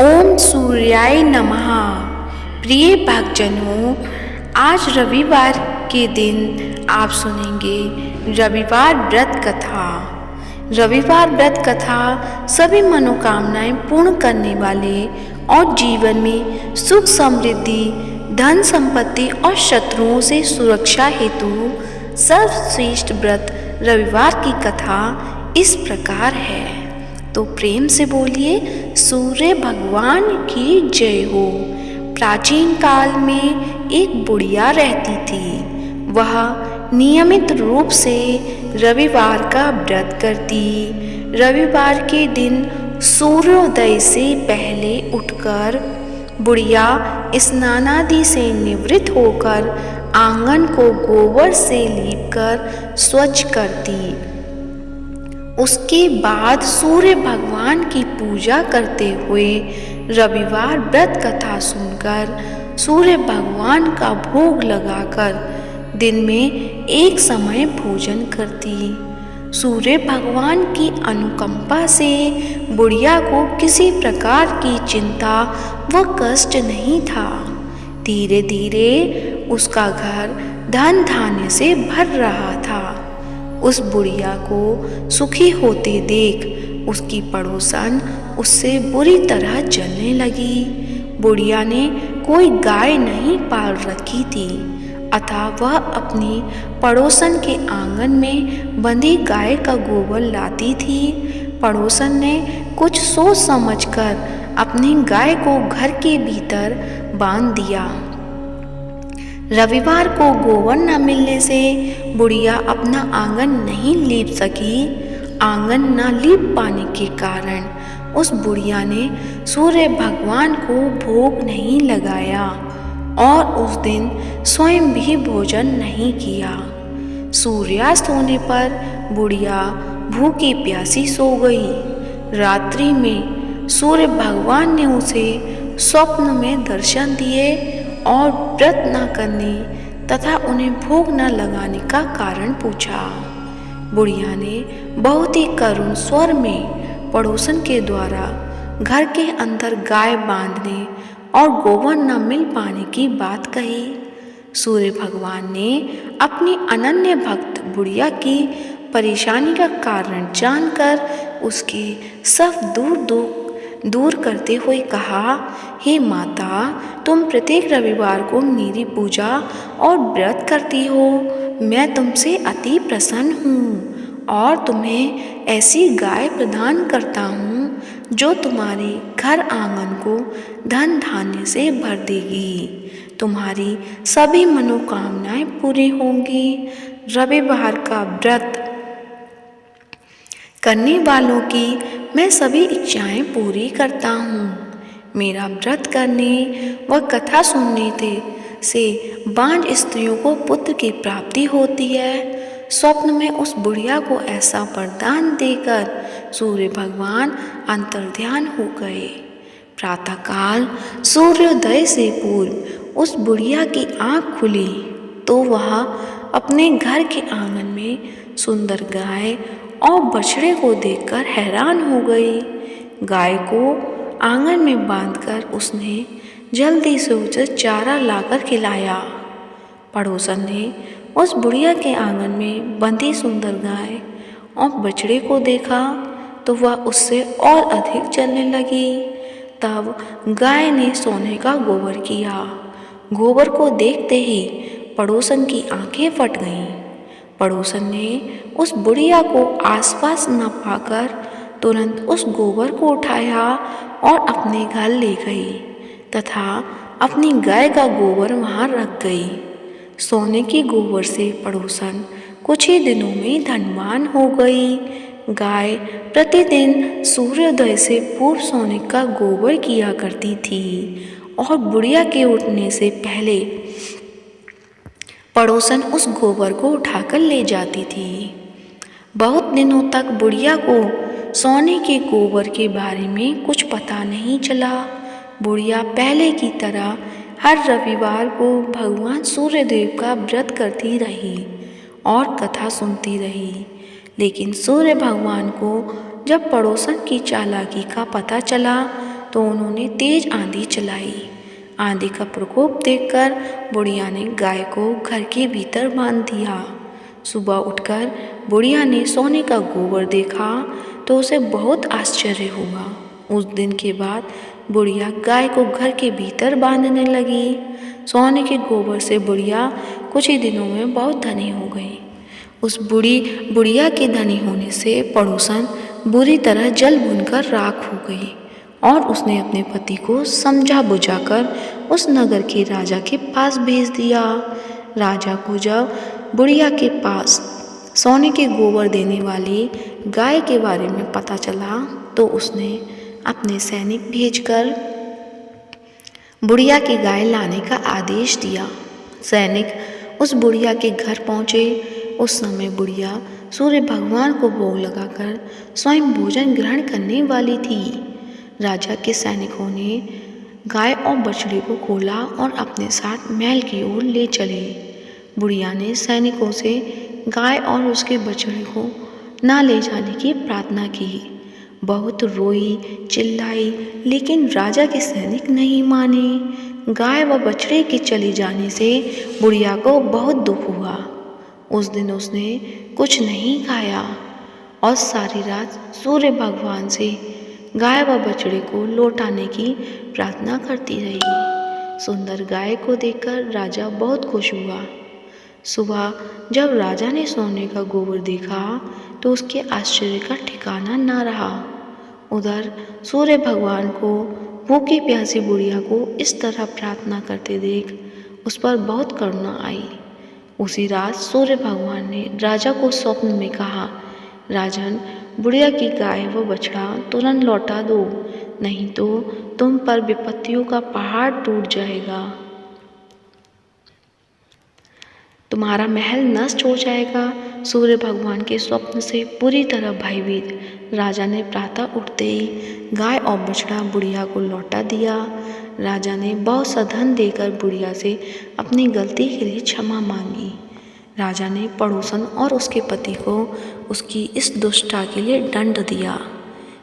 ओम सूर्याय नमः। प्रिय भक्तजनों, आज रविवार के दिन आप सुनेंगे रविवार व्रत कथा। रविवार व्रत कथा सभी मनोकामनाएं पूर्ण करने वाले और जीवन में सुख समृद्धि, धन संपत्ति और शत्रुओं से सुरक्षा हेतु सर्वश्रेष्ठ व्रत रविवार की कथा इस प्रकार है। तो प्रेम से बोलिए सूर्य भगवान की जय हो। प्राचीन काल में एक बुढ़िया रहती थी। वह नियमित रूप से रविवार का व्रत करती। रविवार के दिन सूर्योदय से पहले उठकर बुढ़िया स्नानादि से निवृत्त होकर आंगन को गोबर से लीपकर स्वच्छ करती। उसके बाद सूर्य भगवान की पूजा करते हुए रविवार व्रत कथा सुनकर सूर्य भगवान का भोग लगाकर दिन में एक समय भोजन करती। सूर्य भगवान की अनुकंपा से बुढ़िया को किसी प्रकार की चिंता व कष्ट नहीं था। धीरे धीरे उसका घर धन धान्य से भर रहा था। उस बुढ़िया को सुखी होते देख उसकी पड़ोसन उससे बुरी तरह जलने लगी। बुढ़िया ने कोई गाय नहीं पाल रखी थी, अतः वह अपनी पड़ोसन के आंगन में बंधी गाय का गोबर लाती थी। पड़ोसन ने कुछ सोच समझकर अपनी गाय को घर के भीतर बांध दिया। रविवार को गोबर न मिलने से बुढ़िया अपना आंगन नहीं लीप सकी। आंगन न लीप पाने के कारण उस बुढ़िया ने सूर्य भगवान को भोग नहीं लगाया और उस दिन स्वयं भी भोजन नहीं किया। सूर्यास्त होने पर बुढ़िया भूखी प्यासी सो गई। रात्रि में सूर्य भगवान ने उसे स्वप्न में दर्शन दिए और व्रत न करने तथा उन्हें भोग न लगाने का कारण पूछा। बुढ़िया ने बहुत ही करुण स्वर में पड़ोसन के द्वारा घर के अंदर गाय बांधने और गोबर न मिल पाने की बात कही। सूर्य भगवान ने अपनी अनन्य भक्त बुढ़िया की परेशानी का कारण जानकर उसके सब दूर करते हुए कहा, हे माता, तुम प्रत्येक रविवार को मेरी पूजा और व्रत करती हो। मैं तुमसे अति प्रसन्न हूँ और तुम्हें ऐसी गाय प्रदान करता हूँ जो तुम्हारे घर आंगन को धन धान्य से भर देगी। तुम्हारी सभी मनोकामनाएं पूरी होंगी। रविवार का व्रत करने वालों की मैं सभी इच्छाएं पूरी करता हूँ। मेरा व्रत करने व कथा सुनने से बांझ स्त्रियों को पुत्र की प्राप्ति होती है। स्वप्न में उस बुढ़िया को ऐसा वरदान देकर सूर्य भगवान अंतर्ध्यान हो गए। प्रातःकाल सूर्योदय से पूर्व उस बुढ़िया की आँख खुली तो वह अपने घर के आंगन में सुंदर गाय और बछड़े को देखकर हैरान हो गई। गाय को आंगन में बांधकर उसने जल्दी से उसे चारा लाकर खिलाया। पड़ोसन ने उस बुढ़िया के आंगन में बंधी सुंदर गाय और बछड़े को देखा तो वह उससे और अधिक जलने लगी। तब गाय ने सोने का गोबर किया। गोबर को देखते ही पड़ोसन की आंखें फट गईं। पड़ोसन ने उस बुढ़िया को आसपास न पाकर तुरंत उस गोबर को उठाया और अपने घर ले गई तथा अपनी गाय का गोबर वहाँ रख गई। सोने की गोबर से पड़ोसन कुछ ही दिनों में धनवान हो गई। गाय प्रतिदिन सूर्योदय से पूर्व सोने का गोबर किया करती थी और बुढ़िया के उठने से पहले पड़ोसन उस गोबर को उठाकर ले जाती थी। बहुत दिनों तक बुढ़िया को सोने के गोबर के बारे में कुछ पता नहीं चला। बुढ़िया पहले की तरह हर रविवार को भगवान सूर्यदेव का व्रत करती रही और कथा सुनती रही। लेकिन सूर्य भगवान को जब पड़ोसन की चालाकी का पता चला तो उन्होंने तेज आंधी चलाई। आंधी का प्रकोप देखकर बुढ़िया ने गाय को घर के भीतर बांध दिया। सुबह उठकर बुढ़िया ने सोने का गोबर देखा तो उसे बहुत आश्चर्य हुआ। उस दिन के बाद बुढ़िया गाय को घर के भीतर बांधने लगी। सोने के गोबर से बुढ़िया कुछ ही दिनों में बहुत धनी हो गई। उस बुढ़िया के धनी होने से पड़ोसन बुरी तरह जल भुनकर राख हो गई और उसने अपने पति को समझा बुझाकर उस नगर के राजा के पास भेज दिया। राजा को जब बुढ़िया के पास सोने के गोबर देने वाली गाय के बारे में पता चला तो उसने अपने सैनिक भेजकर बुढ़िया की गाय लाने का आदेश दिया। सैनिक उस बुढ़िया के घर पहुँचे। उस समय बुढ़िया सूर्य भगवान को भोग लगाकर स्वयं भोजन ग्रहण करने वाली थी। राजा के सैनिकों ने गाय और बछड़े को खोला और अपने साथ महल की ओर ले चले। बुढ़िया ने सैनिकों से गाय और उसके बछड़े को ना ले जाने की प्रार्थना की। बहुत रोई चिल्लाई, लेकिन राजा के सैनिक नहीं माने। गाय व बछड़े के चले जाने से बुढ़िया को बहुत दुख हुआ। उस दिन उसने कुछ नहीं खाया और सारी रात सूर्य भगवान से गाय व बछड़े को लौटाने की प्रार्थना करती रही। सुंदर गाय को देखकर राजा बहुत खुश हुआ। सुबह जब राजा ने सोने का गोबर देखा तो उसके आश्चर्य का ठिकाना न रहा। उधर सूर्य भगवान को भूखी प्यासी बुढ़िया को इस तरह प्रार्थना करते देख उस पर बहुत करुणा आई। उसी रात सूर्य भगवान ने राजा को स्वप्न में कहा, राजन, बुढ़िया की गाय व बछड़ा तुरंत लौटा दो, नहीं तो तुम पर विपत्तियों का पहाड़ टूट जाएगा। तुम्हारा महल नष्ट हो जाएगा। सूर्य भगवान के स्वप्न से पूरी तरह भयभीत राजा ने प्रातः उठते ही गाय और बछड़ा बुढ़िया को लौटा दिया। राजा ने बहुत सा धन देकर बुढ़िया से अपनी गलती के लिए क्षमा मांगी। राजा ने पड़ोसन और उसके पति को उसकी इस दुष्टता के लिए दंड दिया।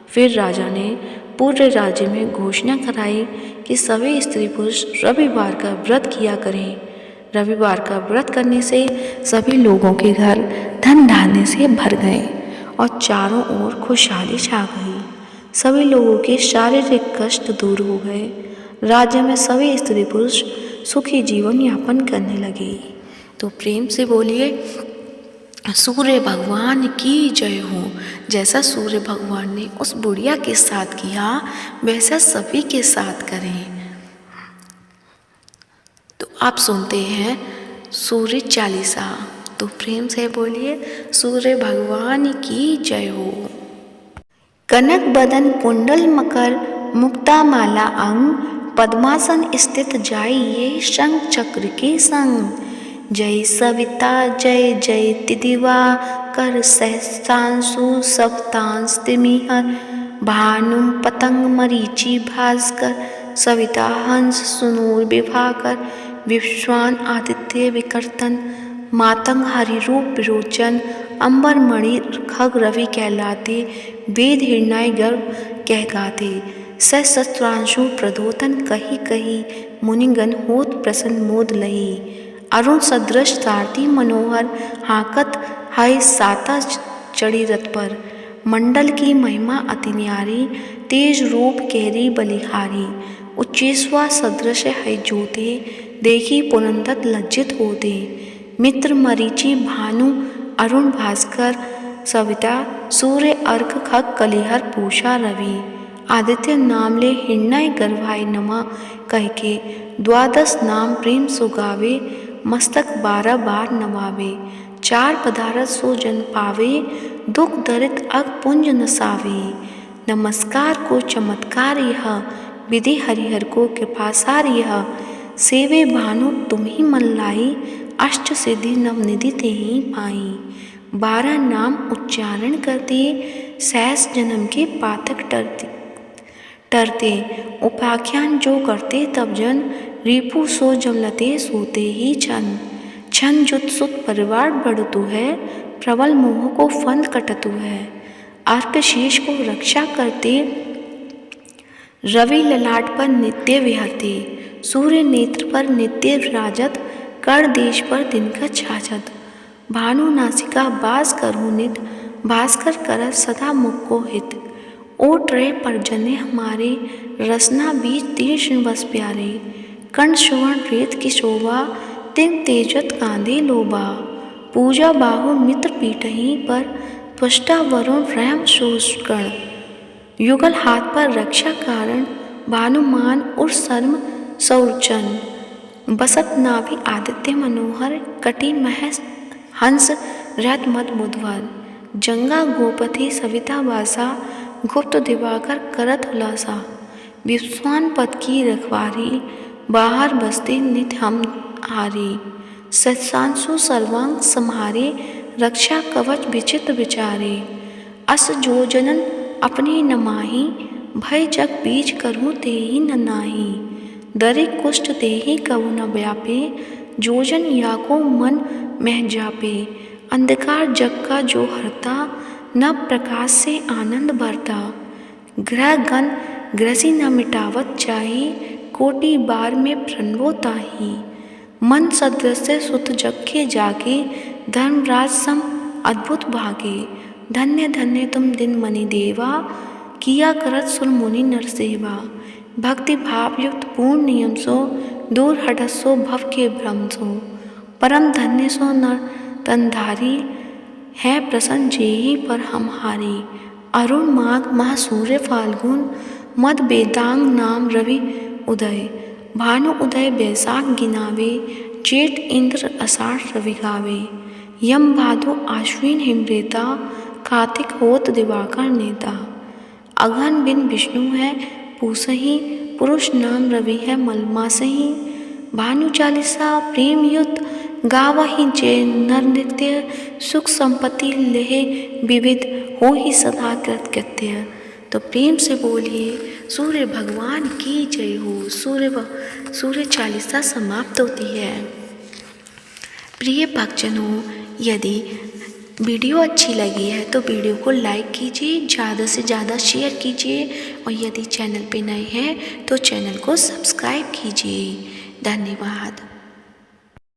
फिर राजा ने पूरे राज्य में घोषणा कराई कि सभी स्त्री पुरुष रविवार का व्रत किया करें। रविवार का व्रत करने से सभी लोगों के घर धन धान्य से भर गए और चारों ओर खुशहाली छा गई। सभी लोगों के शारीरिक कष्ट दूर हो गए। राज्य में सभी स्त्री पुरुष सुखी जीवन यापन करने लगे। तो प्रेम से बोलिए, सूर्य भगवान की जय हो। जैसा सूर्य भगवान ने उस बुढ़िया के साथ किया वैसा सभी के साथ करें। तो आप सुनते हैं सूर्य चालीसा। तो प्रेम से बोलिए, सूर्य भगवान की जय हो। कनक बदन कुंडल मकर मुक्ता माला अंग, पद्मासन स्थित जाइए शंख चक्र के संग। जय सविता जय जय तिदिवा, कर सहस्रांशु सप्तांश तिमिहर। भानु पतंग मरीचि भास्कर, सविता हंस सुनूर विभाकर। विश्वान आदित्य विकर्तन, मातंग हरिरूप विरोचन। अंबर मणि खग रवि कहलाते, वेद हिरणाय गर्भ कह गाते। सहस्त्रांशु प्रदोतन कही कही, मुनिगण होत प्रसन्न मोद लही। अरुण सदृश सारथी मनोहर, हाकत है साता चढ़ी रथ पर। मंडल की महिमा अति न्यारी, तेज रूप केरी बलिहारी। उच्चेश्वा सदृश है ज्योते, देखी पुरंदर लज्जित होते। मित्र मरीचि भानु अरुण भास्कर, सविता सूर्य अर्क खग कलिहर पूषा रवि। आदित्य नाम ले हिरण्य गर्भाय नमः, कह के द्वादश नाम प्रेम सुगावे। मस्तक 12 बार नवावे, 4 पदारथ सो जन पावे। दुख दरित अग पुंज नसावे, नमस्कार को चमत्कार यह। विधि हरिहर को कृपासार यह, सेवे भानु तुम ही मन लाई। अष्ट सिद्धि नवनिधि ते ही पाई, 12 नाम उच्चारण करते। सहस जन्म के पातक टरते, उपाख्यान जो करते तब जन। रिपु सो जमलते सोते ही छन, छन जुत सुत परिवार बढ़तु है। प्रबल मोह को फंद कटतु है, अर्क शीश को रक्षा करते। रवि ललाट पर नित्य विहरते, सूर्य नेत्र पर नित्य विराजत, कर देश पर दिनकर छाछत, भानु नासिका बास करहु नित, भास्कर करत सदा मुख को हित। ओट रहे परजने हमारे, रसना बीज तीक्ष्ण बस प्यारे, कंठ सुवर्ण रेत की शोभा, तिंग तेजत कांधे लोबा, पूजा बाहु मित्र पीठही पर, त्वष्टा वरुण रहम शोषकण, युगल हाथ पर रक्षा कारण, भानुमान उर सर्म सौरचन, बसत नाभि आदित्य मनोहर, कटि महेश हंस रथ मद मुधवर, जंगा गोपति सविता वासा, गुप्त दिवाकर करत उलासा, विश्वान पद की रखवारी, बाहर बसते नित हम हारी, सत्सांशु सर्वांग सम्हारे, रक्षा कवच विचित्र विचारे, अस जो जनन अपने न माही, भय जग बीज करूँ तेहि न नाही, दरे कुष्ठ देहि कबु न व्यापे, जोजन याको मन मह जापे, अंधकार जग का जो हरता, न प्रकाश से आनंद भरता, ग्रह गण ग्रसी न मिटावत चाही, कोटि बार में प्रणवो ताही, मन सदृश्य सुत जग के जागे, धर्मराज सम अद्भुत भागे, धन्य धन्य तुम दिन मनि देवा, किया करत सुर मुनि नर सेवा, भक्ति भाव युक्त पूर्ण नियम सो, दूर हटत सो भव के भ्रम सो, परम धन्य सो नर तनधारी, है प्रसन्न जेहि पर हम हारी, अरुण माघ माह सूर्य फाल्गुन, मद बेदांग नाम रवि उदय, भानु उदय बैसाख गिनावे, जेठ इंद्र आषाढ़ रवि गावे, यम भादो आश्विन हिमरेता, कार्तिक होत दिवाकर नेता, अघन बिन विष्णु है पूसही, पुरुष नाम रवि है मलमासही, भानु चालीसा प्रेम युक्त, गावहि जय नर नित्य, सुख संपत्ति लेहे विविध, हो ही सदा कृतकृत्य। तो प्रेम से बोलिए सूर्य भगवान की जय हो। सूर्य चालीसा समाप्त होती है। प्रिय भक्तजनों, यदि वीडियो अच्छी लगी है तो वीडियो को लाइक कीजिए, ज़्यादा से ज़्यादा शेयर कीजिए और यदि चैनल पे नए हैं तो चैनल को सब्सक्राइब कीजिए। धन्यवाद।